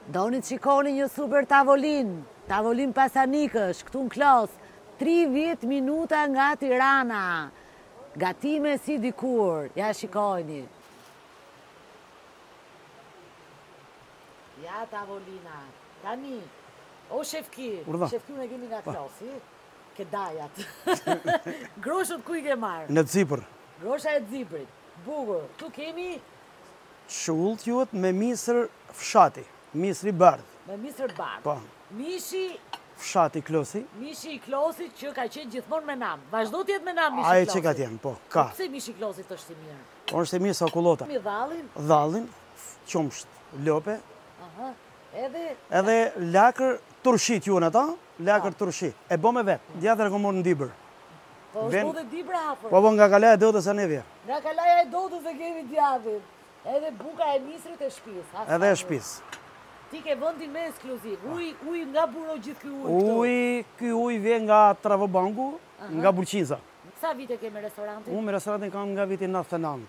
Doni të shikoni një super tavolin pasanikësh, këtu në klos, 30 minuta nga Tirana. Gatime si dikur, ja shikojni. Ja tavolina, tani, o Shefki, Shefki në kemi nga klosi, ke dajat. Groshët ku i ke marë? Në Dzipër. Grosha e Dziprit, bugur. Tu kemi Shullët juhet me misër fshati, misri bardh. me misër bardh. Po. Mishi Fshati klosi. Mishi i klosit që ka qenë gjithmonë me nam. Vazhdo t'jetë me nam mishi i Aje klosit. që ka tjenë, po, ka. Pse mishi i klosit është i mirë? Po është e mirë sa kullota. Mi dhallin, Dhallin, qumsht, lope, aha, edhe edhe lakër turshit ju në ta, lakër turshi. E bo me vetë, djatë rekomor në Dibër. po është po dhe dibra hapër. Po nga kala e dotës e nevje. Nga kalaja e dotës e kemi djathit. Edhe buka e misrit e shpis. Edhe e shpis. Ti ke vëndin me ekskluziv. Uj nga buro gjithë ky uj këtu. Ky uj vjen nga Travobanku, nga Bulqinza. Sa vite ke me restorantin? Unë me restorantin kam nga viti 99.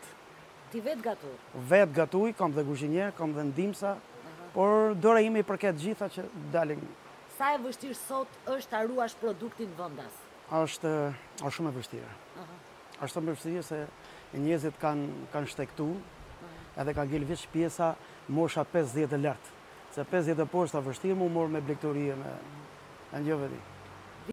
Ti vetë gatu? Vetë gatuj, kam dhe guzhinjer, kam dhe ndimsa, por dora ime i përket gjitha që dalin. Sa e vështirë sot është ta ruash produktin vendas? Është shumë e vështirë. Është shumë e vështirë se njerëzit kanë shtektu, edhe ka ngel veç pjesa mosha 50 e lartë. Se 50 e poshtë a vështirë mu morë me blektorie, me një vëdi.